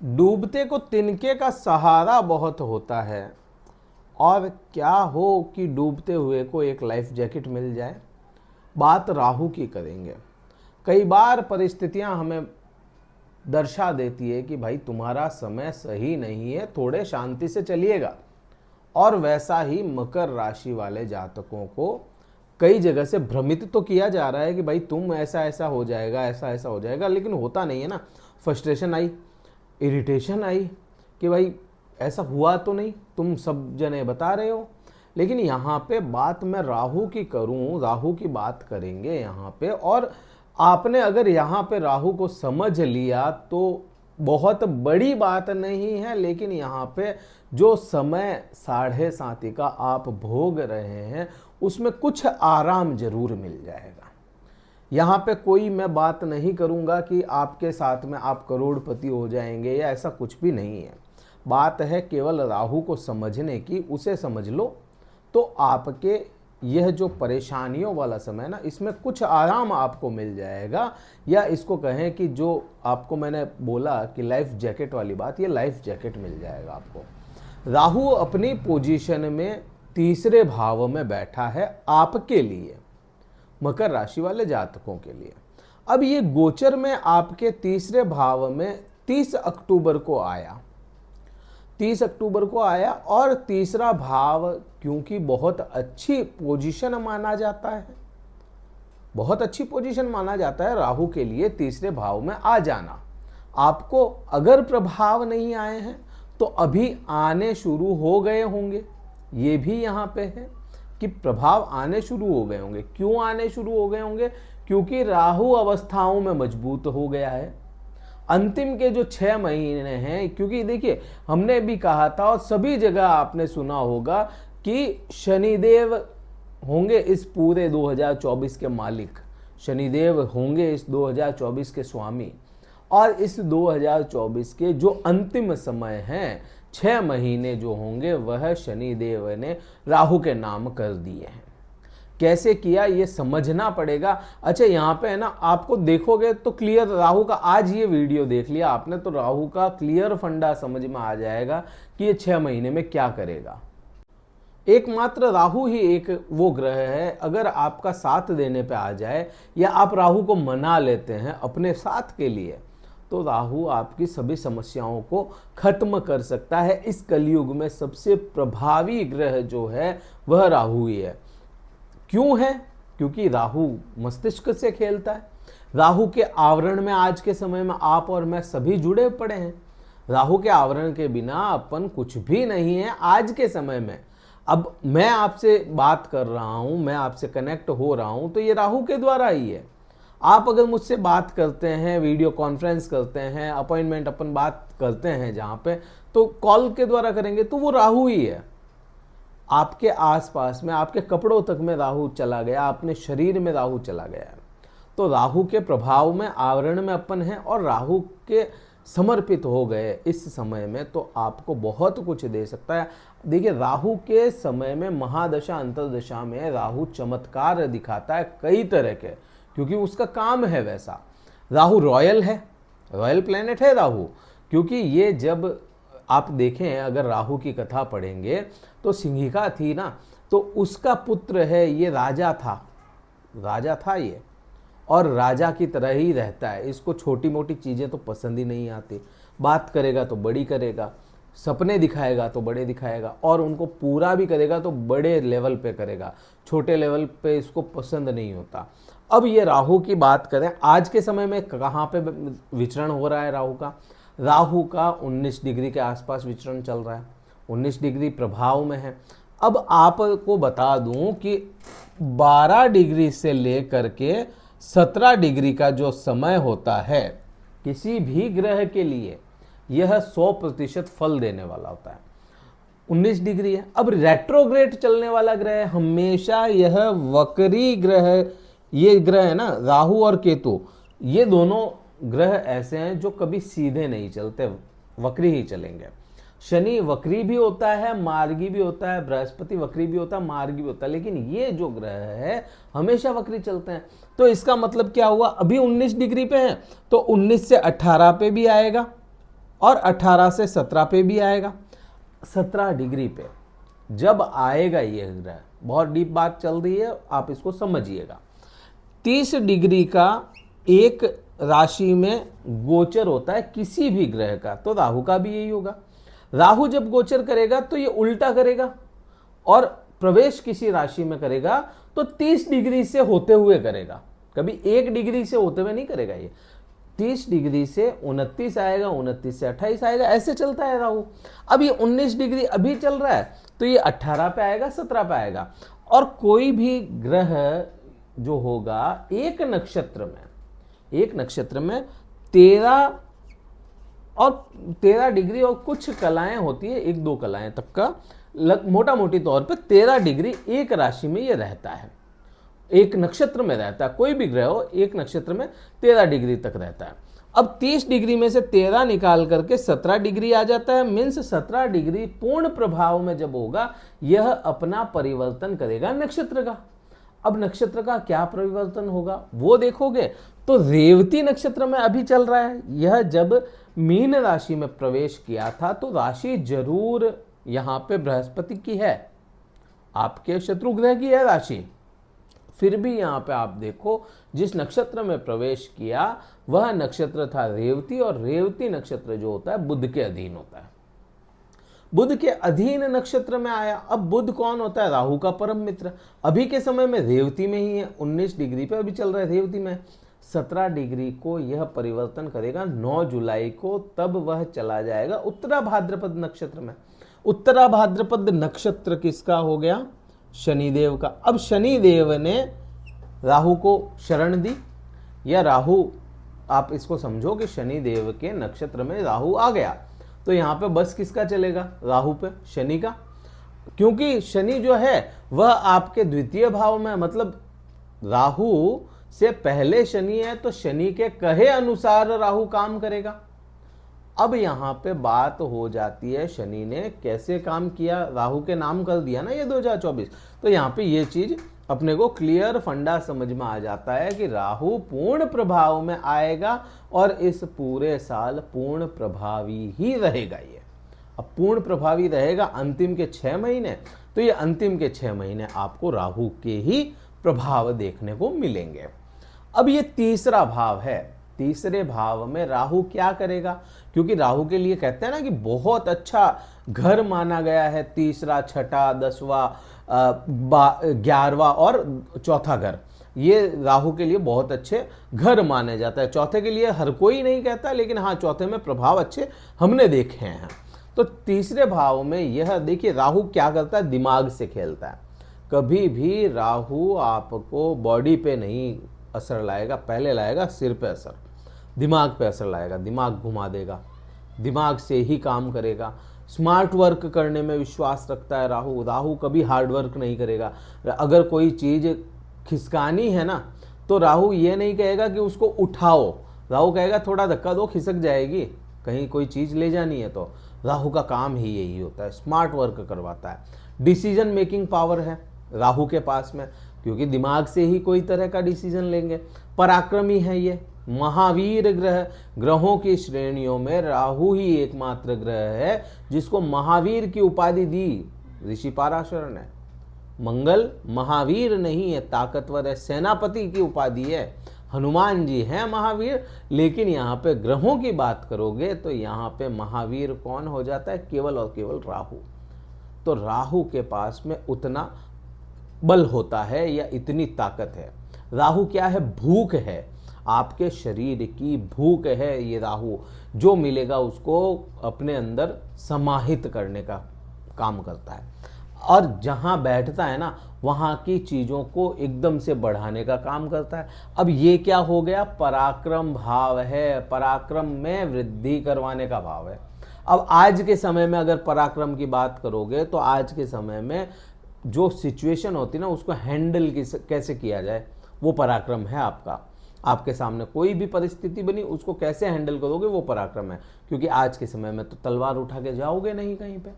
डूबते को तिनके का सहारा बहुत होता है, और क्या हो कि डूबते हुए को एक लाइफ जैकेट मिल जाए। बात राहु की करेंगे। कई बार परिस्थितियां हमें दर्शा देती है कि भाई तुम्हारा समय सही नहीं है, थोड़े शांति से चलिएगा। और वैसा ही मकर राशि वाले जातकों को कई जगह से भ्रमित तो किया जा रहा है कि भाई तुम ऐसा ऐसा हो जाएगा, ऐसा ऐसा हो जाएगा, लेकिन होता नहीं है ना। फ्रस्ट्रेशन आई, इरिटेशन आई कि भाई ऐसा हुआ तो नहीं, तुम सब जने बता रहे हो। लेकिन यहाँ पे बात मैं राहु की करूँ, राहु की बात करेंगे यहाँ पे। और आपने अगर यहाँ पे राहु को समझ लिया तो बहुत बड़ी बात नहीं है, लेकिन यहाँ पे जो समय 7:30 का आप भोग रहे हैं उसमें कुछ आराम जरूर मिल जाएगा। यहाँ पे कोई मैं बात नहीं करूँगा कि आपके साथ में आप करोड़पति हो जाएंगे या ऐसा कुछ भी नहीं है। बात है केवल राहु को समझने की, उसे समझ लो तो आपके यह जो परेशानियों वाला समय ना, इसमें कुछ आराम आपको मिल जाएगा। या इसको कहें कि जो आपको मैंने बोला कि लाइफ जैकेट वाली बात, ये लाइफ जैकेट मिल जाएगा आपको। राहु अपनी पोजीशन में तीसरे भाव में बैठा है आपके लिए, मकर राशि वाले जातकों के लिए। अब ये गोचर में आपके तीसरे भाव में 30 अक्टूबर को आया, 30 अक्टूबर को आया। और तीसरा भाव क्योंकि बहुत अच्छी पोजीशन माना जाता है, बहुत अच्छी पोजीशन माना जाता है राहु के लिए तीसरे भाव में आ जाना। आपको अगर प्रभाव नहीं आए हैं तो अभी आने शुरू हो गए होंगे, ये भी यहाँ पे है कि प्रभाव आने शुरू हो गए होंगे। क्यों आने शुरू हो गए होंगे? क्योंकि राहु अवस्थाओं में मजबूत हो गया है। अंतिम के जो 6 महीने हैं, क्योंकि देखिए हमने भी कहा था और सभी जगह आपने सुना होगा कि शनिदेव होंगे इस पूरे 2024 के मालिक, शनिदेव होंगे इस 2024 के स्वामी। और इस 2024 के जो अंतिम समय हैं, 6 महीने जो होंगे, वह शनिदेव ने राहु के नाम कर दिए हैं। कैसे किया ये समझना पड़ेगा। अच्छा यहाँ पे है ना, आपको देखोगे तो क्लियर राहु का, आज ये वीडियो देख लिया आपने तो राहु का क्लियर फंडा समझ में आ जाएगा कि ये 6 महीने में क्या करेगा। एकमात्र राहु ही एक वो ग्रह है, अगर आपका साथ देने पे आ जाए या आप राहु को मना लेते हैं अपने साथ के लिए, तो राहु आपकी सभी समस्याओं को खत्म कर सकता है। इस कलयुग में सबसे प्रभावी ग्रह जो है वह राहु ही है। क्यों है? क्योंकि राहु मस्तिष्क से खेलता है। राहु के आवरण में आज के समय में आप और मैं सभी जुड़े पड़े हैं। राहु के आवरण के बिना अपन कुछ भी नहीं है आज के समय में। अब मैं आपसे बात कर रहा हूं, मैं आपसे कनेक्ट हो रहा हूं, तो ये राहु के द्वारा ही है। आप अगर मुझसे बात करते हैं, वीडियो कॉन्फ्रेंस करते हैं, अपॉइंटमेंट अपन बात करते हैं जहाँ पे, तो कॉल के द्वारा करेंगे तो वो राहु ही है। आपके आसपास में, आपके कपड़ों तक में राहु चला गया, अपने शरीर में राहु चला गया है। तो राहु के प्रभाव में, आवरण में अपन हैं और राहु के समर्पित हो गए इस समय में, तो आपको बहुत कुछ दे सकता है। देखिए राहु के समय में, महादशा अंतरदशा में राहु चमत्कार दिखाता है कई तरह के, क्योंकि उसका काम है वैसा। राहु रॉयल है, रॉयल प्लेनेट है राहु। क्योंकि ये जब आप देखें, अगर राहु की कथा पढ़ेंगे तो सिंहिका थी ना, तो उसका पुत्र है, ये राजा था, राजा था ये, और राजा की तरह ही रहता है। इसको छोटी मोटी चीज़ें तो पसंद ही नहीं आती। बात करेगा तो बड़ी करेगा, सपने दिखाएगा तो बड़े दिखाएगा, और उनको पूरा भी करेगा तो बड़े लेवल पे करेगा, छोटे लेवल पे इसको पसंद नहीं होता। अब ये राहु की बात करें, आज के समय में कहाँ पे विचरण हो रहा है राहु का? राहु का 19 डिग्री के आसपास विचरण चल रहा है, 19 डिग्री प्रभाव में है। अब आपको बता दूं कि 12 डिग्री से लेकर के 17 डिग्री का जो समय होता है किसी भी ग्रह के लिए, यह 100% फल देने वाला होता है। 19 डिग्री है। अब रेट्रोग्रेड चलने वाला ग्रह है, हमेशा यह वक्री ग्रह, ये ग्रह है ना राहु और केतु, ये दोनों ग्रह ऐसे हैं जो कभी सीधे नहीं चलते, वक्री ही चलेंगे। शनि वक्री भी होता है, मार्गी भी होता है, बृहस्पति वक्री भी होता है, मार्गी भी होता है, लेकिन ये जो ग्रह है हमेशा वक्री चलते हैं। तो इसका मतलब क्या हुआ? अभी 19 डिग्री पे है तो 19 से 18 पे भी आएगा और 18 से 17 पे भी आएगा। 17 डिग्री पे जब आएगा ये ग्रह, बहुत डीप बात चल रही है, आप इसको समझिएगा। 30 डिग्री का एक राशि में गोचर होता है किसी भी ग्रह का, तो राहु का भी यही होगा। राहु जब गोचर करेगा तो ये उल्टा करेगा, और प्रवेश किसी राशि में करेगा तो 30 डिग्री से होते हुए करेगा, कभी 1 डिग्री से होते हुए नहीं करेगा। ये 30 डिग्री से 29 आएगा, 29 से 28 आएगा, ऐसे चलता है राहु। अब ये 19 डिग्री अभी चल रहा है, तो ये 18 पे आएगा, 17 पे आएगा। और कोई भी ग्रह जो होगा एक नक्षत्र में 13 डिग्री और कुछ कलाएं होती है, 1-2 कलाएं तक का, मोटा मोटी तौर पे 13 डिग्री एक राशि में ये रहता है, एक नक्षत्र में रहता है। कोई भी ग्रह हो एक नक्षत्र में 13 डिग्री तक रहता है। अब 30 डिग्री में से 13 निकाल करके 17 डिग्री आ जाता है, मीन्स 17 डिग्री पूर्ण प्रभाव में जब होगा यह अपना परिवर्तन करेगा नक्षत्र का। अब नक्षत्र का क्या परिवर्तन होगा वो देखोगे तो रेवती नक्षत्र में अभी चल रहा है। यह जब मीन राशि में प्रवेश किया था तो राशि जरूर यहां पे बृहस्पति की है, आपके शत्रु ग्रह की है राशि, फिर भी यहां पे आप देखो जिस नक्षत्र में प्रवेश किया वह नक्षत्र था रेवती, और रेवती नक्षत्र जो होता है बुध के अधीन होता है। बुध के अधीन नक्षत्र में आया। अब बुध कौन होता है? राहु का परम मित्र। अभी के समय में रेवती में ही है, 19 डिग्री पे अभी चल रहा है रेवती में। 17 डिग्री को यह परिवर्तन करेगा 9 जुलाई को, तब वह चला जाएगा उत्तरा भाद्रपद नक्षत्र में। उत्तरा भाद्रपद नक्षत्र किसका हो गया? शनिदेव का। अब शनिदेव ने राहु को शरण दी, या राहु, आप इसको समझो कि शनिदेव के नक्षत्र में राहु आ गया, तो यहां पे बस किसका चलेगा? राहु पे, शनि का। क्योंकि शनि जो है वह आपके द्वितीय भाव में, मतलब राहु से पहले शनि है, तो शनि के कहे अनुसार राहु काम करेगा। अब यहां पे बात हो जाती है शनि ने कैसे काम किया, राहु के नाम कर दिया ना ये 2024, तो यहां पे ये चीज अपने को क्लियर फंडा समझ में आ जाता है कि राहु पूर्ण प्रभाव में आएगा और इस पूरे साल पूर्ण प्रभावी ही रहेगा। ये अब पूर्ण प्रभावी रहेगा अंतिम के 6 महीने, तो ये अंतिम के 6 महीने आपको राहु के ही प्रभाव देखने को मिलेंगे। अब ये तीसरा भाव है, तीसरे भाव में राहु क्या करेगा? क्योंकि राहु के लिए कहते हैं ना कि बहुत अच्छा घर माना गया है, तीसरा, छठा, 10वां, 11वां और चौथा घर, ये राहु के लिए बहुत अच्छे घर माने जाता है। चौथे के लिए हर कोई नहीं कहता, लेकिन हाँ चौथे में प्रभाव अच्छे हमने देखे हैं। तो तीसरे भाव में यह देखिए राहु क्या करता है, दिमाग से खेलता है। कभी भी राहु आपको बॉडी पे नहीं असर लाएगा, पहले लाएगा सिर पे असर, दिमाग पे असर लाएगा, दिमाग घुमा देगा, दिमाग से ही काम करेगा। स्मार्ट वर्क करने में विश्वास रखता है राहु। राहु कभी हार्ड वर्क नहीं करेगा। अगर कोई चीज़ खिसकानी है ना, तो राहु ये नहीं कहेगा कि उसको उठाओ, राहु कहेगा थोड़ा धक्का दो, खिसक जाएगी, कहीं कोई चीज़ ले जानी है तो। राहु का काम ही यही होता है, स्मार्ट वर्क करवाता है। डिसीजन मेकिंग पावर है राहु के पास में, क्योंकि दिमाग से ही कोई तरह का डिसीजन लेंगे। पराक्रमी है ये, महावीर ग्रह, ग्रहों की श्रेणियों में राहु ही एकमात्र ग्रह है जिसको महावीर की उपाधि दी ऋषि पराशर ने। मंगल महावीर नहीं है, ताकतवर है, सेनापति की उपाधि है, हनुमान जी हैं महावीर, लेकिन यहाँ पे ग्रहों की बात करोगे तो यहाँ पे महावीर कौन हो जाता है? केवल और केवल राहु। तो राहु के पास में उतना बल होता है या इतनी ताकत है। राहु क्या है? भूख है, आपके शरीर की भूख है ये राहु। जो मिलेगा उसको अपने अंदर समाहित करने का काम करता है, और जहां बैठता है ना वहां की चीजों को एकदम से बढ़ाने का काम करता है। अब ये क्या हो गया? पराक्रम भाव है, पराक्रम में वृद्धि करवाने का भाव है। अब आज के समय में अगर पराक्रम की बात करोगे तो आज के समय में जो सिचुएशन होती है ना उसको हैंडल कैसे किया जाए, वो पराक्रम है आपका। आपके सामने कोई भी परिस्थिति बनी उसको कैसे हैंडल करोगे, वो पराक्रम है। क्योंकि आज के समय में तो तलवार उठा के जाओगे नहीं कहीं पे,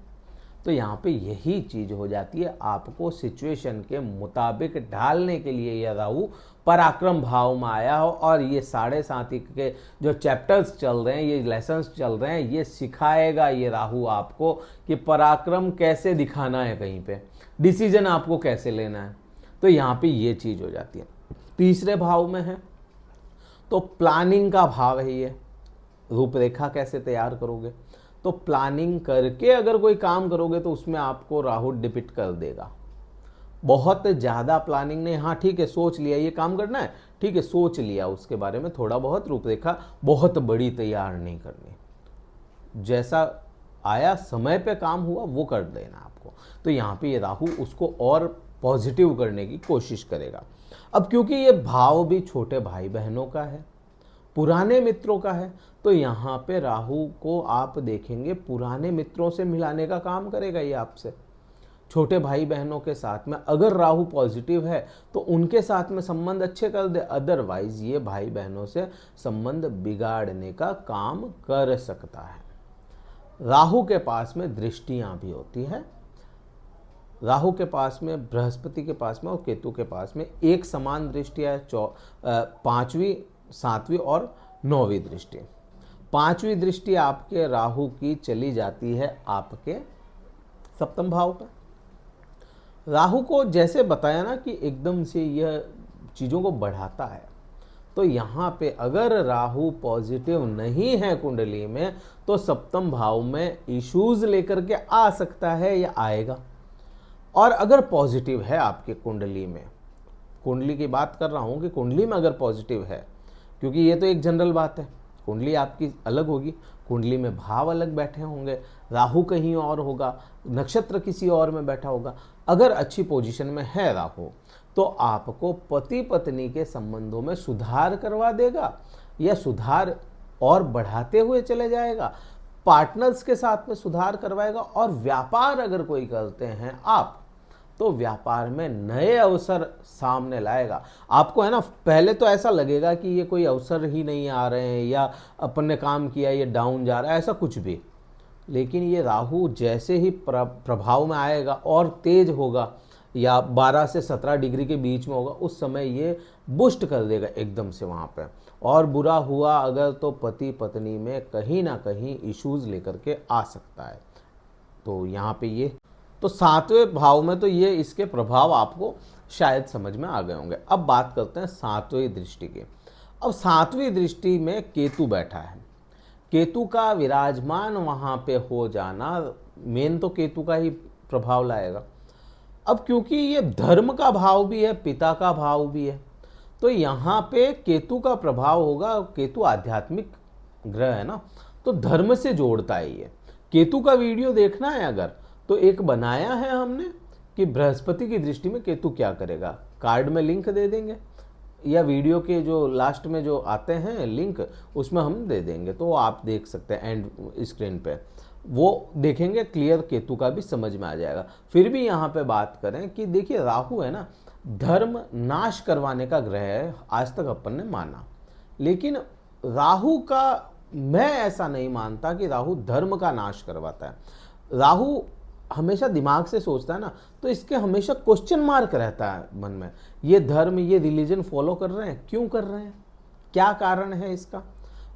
तो यहाँ पे यही चीज हो जाती है, आपको सिचुएशन के मुताबिक ढालने के लिए यह राहु पराक्रम भाव में आया हो। और ये 7.5 के जो चैप्टर्स चल रहे हैं, ये लेसन्स चल रहे हैं, ये सिखाएगा ये राहु आपको कि पराक्रम कैसे दिखाना है, कहीं पे डिसीजन आपको कैसे लेना है। तो यहाँ पे ये चीज हो जाती है। तीसरे भाव में है तो प्लानिंग का भाव है, ये रूपरेखा कैसे तैयार करोगे, तो प्लानिंग करके अगर कोई काम करोगे तो उसमें आपको राहु डिपिक्ट कर देगा। बहुत ज़्यादा प्लानिंग नहीं, हाँ ठीक है सोच लिया ये काम करना है, ठीक है सोच लिया उसके बारे में थोड़ा बहुत, रूपरेखा बहुत बड़ी तैयार नहीं करनी, जैसा आया समय पे काम हुआ वो कर देना आपको। तो यहाँ पे ये राहु उसको और पॉजिटिव करने की कोशिश करेगा। अब क्योंकि ये भाव भी छोटे भाई बहनों का है, पुराने मित्रों का है, तो यहाँ पे राहु को आप देखेंगे पुराने मित्रों से मिलाने का काम करेगा ये आपसे। छोटे भाई बहनों के साथ में अगर राहु पॉजिटिव है तो उनके साथ में संबंध अच्छे कर दे, अदरवाइज ये भाई बहनों से संबंध बिगाड़ने का काम कर सकता है। राहु के पास में दृष्टियां भी होती है, राहु के पास में, बृहस्पति के पास में और केतु के पास में एक समान दृष्टि है, 5वीं 7वीं और 9वीं दृष्टि। 5वीं दृष्टि आपके राहु की चली जाती है आपके सप्तम भाव पर। राहु को जैसे बताया ना कि एकदम से यह चीज़ों को बढ़ाता है, तो यहाँ पे अगर राहु पॉजिटिव नहीं है कुंडली में तो सप्तम भाव में इश्यूज लेकर के आ सकता है या आएगा। और अगर पॉजिटिव है आपके कुंडली में, कुंडली की बात कर रहा हूँ कि कुंडली में अगर पॉजिटिव है, क्योंकि ये तो एक जनरल बात है, कुंडली आपकी अलग होगी, कुंडली में भाव अलग बैठे होंगे, राहु कहीं और होगा, नक्षत्र किसी और में बैठा होगा। अगर अच्छी पोजीशन में है राहु तो आपको पति पत्नी के संबंधों में सुधार करवा देगा या सुधार और बढ़ाते हुए चले जाएगा, पार्टनर्स के साथ में सुधार करवाएगा। और व्यापार अगर कोई करते हैं आप तो व्यापार में नए अवसर सामने लाएगा। आपको है ना, पहले तो ऐसा लगेगा कि ये कोई अवसर ही नहीं आ रहे हैं या अपन ने काम किया ये डाउन जा रहा है, ऐसा कुछ भी, लेकिन ये राहु जैसे ही प्रभाव में आएगा और तेज होगा या 12 से 17 डिग्री के बीच में होगा, उस समय ये बूस्ट कर देगा एकदम से वहाँ पे। और बुरा हुआ अगर तो पति पत्नी में कहीं ना कहीं इश्यूज लेकर के आ सकता है। तो यहाँ पे ये तो 7वें भाव में तो ये इसके प्रभाव आपको शायद समझ में आ गए होंगे। अब बात करते हैं 7वीं दृष्टि की। अब 7वीं दृष्टि में केतु बैठा है, केतु का विराजमान वहाँ पे हो जाना मेन तो केतु का ही प्रभाव लाएगा। अब क्योंकि ये धर्म का भाव भी है, पिता का भाव भी है, तो यहाँ पे केतु का प्रभाव होगा। केतु आध्यात्मिक ग्रह है ना, तो धर्म से जोड़ता है ये। केतु का वीडियो देखना है अगर तो एक बनाया है हमने कि बृहस्पति की दृष्टि में केतु क्या करेगा, कार्ड में लिंक दे देंगे या वीडियो के जो लास्ट में जो आते हैं लिंक उसमें हम दे देंगे, तो आप देख सकते हैं एंड स्क्रीन पे, वो देखेंगे क्लियर, केतु का भी समझ में आ जाएगा। फिर भी यहाँ पे बात करें कि देखिए राहु है ना, धर्म नाश करवाने का ग्रह है, आज तक अपन ने माना, लेकिन राहु का मैं ऐसा नहीं मानता कि राहु धर्म का नाश करवाता है। राहु हमेशा दिमाग से सोचता है ना, तो इसके हमेशा क्वेश्चन मार्क रहता है मन में, ये धर्म ये रिलीजन फॉलो कर रहे हैं, क्यों कर रहे हैं, क्या कारण है इसका।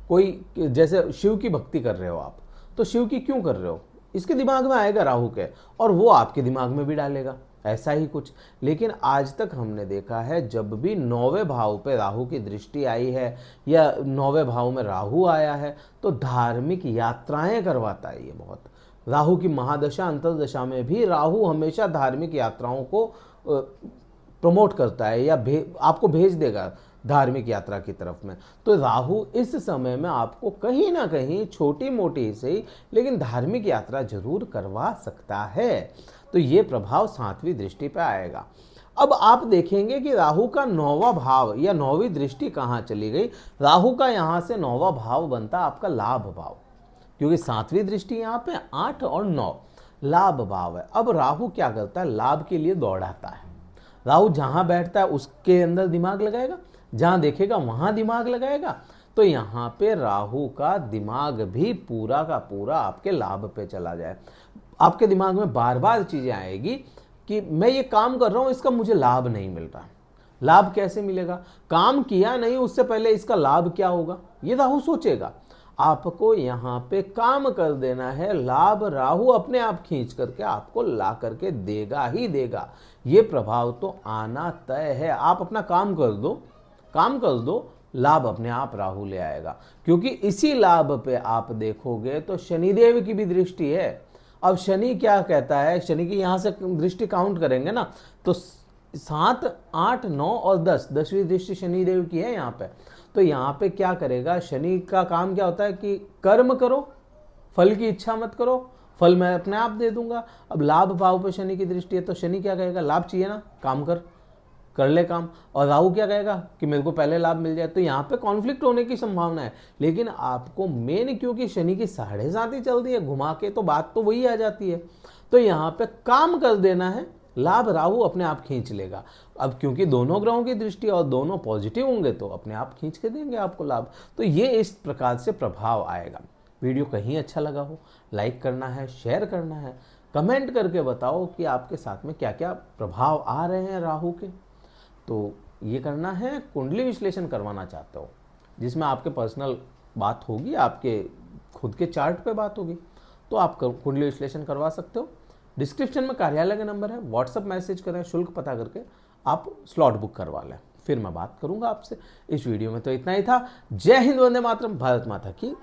कोई जैसे शिव की भक्ति कर रहे हो आप, तो शिव की क्यों कर रहे हो, इसके दिमाग में आएगा राहु के, और वो आपके दिमाग में भी डालेगा, ऐसा ही कुछ। लेकिन आज तक हमने देखा है जब भी 9वें भाव पे राहु की दृष्टि आई है या 9वें भाव में राहु आया है तो धार्मिक यात्राएं करवाता है ये बहुत। राहु की महादशा अंतर्दशा में भी राहु हमेशा धार्मिक यात्राओं को प्रमोट करता है या आपको भेज देगा धार्मिक यात्रा की तरफ में। तो राहु इस समय में आपको कहीं ना कहीं छोटी मोटी से ही लेकिन धार्मिक यात्रा जरूर करवा सकता है। तो ये प्रभाव 7वीं दृष्टि पे आएगा। अब आप देखेंगे कि राहु का 9वां भाव या 9वीं दृष्टि कहाँ चली गई। राहु का यहाँ से 9वां भाव बनता आपका लाभ भाव, क्योंकि 7वीं दृष्टि यहाँ पे 8 और 9 लाभ भाव है। अब राहु क्या करता है, लाभ के लिए दौड़ाता है। राहु जहाँ बैठता है उसके अंदर दिमाग लगाएगा, जहाँ देखेगा वहाँ दिमाग लगाएगा। तो यहाँ पे राहु का दिमाग भी पूरा का पूरा आपके लाभ पे चला जाए। आपके दिमाग में बार बार चीजें आएगी कि मैं ये काम कर रहा हूं, इसका मुझे लाभ नहीं मिल रहा। लाभ कैसे मिलेगा? काम किया नहीं उससे पहले इसका लाभ क्या होगा, ये राहु सोचेगा। आपको यहाँ पे काम कर देना है, लाभ राहु अपने आप खींच करके आपको ला करके देगा ही देगा। ये प्रभाव तो आना तय है। आप अपना काम कर दो, लाभ अपने आप राहु ले आएगा। क्योंकि इसी लाभ पे आप देखोगे तो शनिदेव की भी दृष्टि है। अब शनि क्या कहता है, शनि की यहां से दृष्टि काउंट करेंगे ना तो 7, 8, 9 और 10, 10वीं दृष्टि शनिदेव की है यहाँ पे। तो यहाँ पे क्या करेगा, शनि का काम क्या होता है कि कर्म करो, फल की इच्छा मत करो, फल मैं अपने आप दे दूंगा। अब लाभ भाव पे शनि की दृष्टि है तो शनि क्या कहेगा, लाभ चाहिए ना, काम कर ले काम। और राहु क्या कहेगा कि मेरे को पहले लाभ मिल जाए। तो यहाँ पे कॉन्फ्लिक्ट होने की संभावना है। लेकिन आपको मेन, क्योंकि शनि की 7.5 ही चलती है घुमा के, तो बात तो वही आ जाती है। तो यहाँ पे काम कर देना है, लाभ राहु अपने आप खींच लेगा। अब क्योंकि दोनों ग्रहों की दृष्टि और दोनों पॉजिटिव होंगे तो अपने आप खींच के देंगे आपको लाभ। तो ये इस प्रकार से प्रभाव आएगा। वीडियो कहीं अच्छा लगा हो, लाइक करना है, शेयर करना है, कमेंट करके बताओ कि आपके साथ में क्या क्या प्रभाव आ रहे हैं राहु के। तो ये करना है, कुंडली विश्लेषण करवाना चाहते हो जिसमें आपके पर्सनल बात होगी, आपके खुद के चार्ट पे बात होगी, तो आप कुंडली विश्लेषण करवा सकते हो। डिस्क्रिप्शन में कार्यालय का नंबर है, व्हाट्सएप मैसेज करें, शुल्क पता करके आप स्लॉट बुक करवा लें, फिर मैं बात करूंगा आपसे। इस वीडियो में तो इतना ही था। जय हिंद, वंदे मातरम, भारत माता की।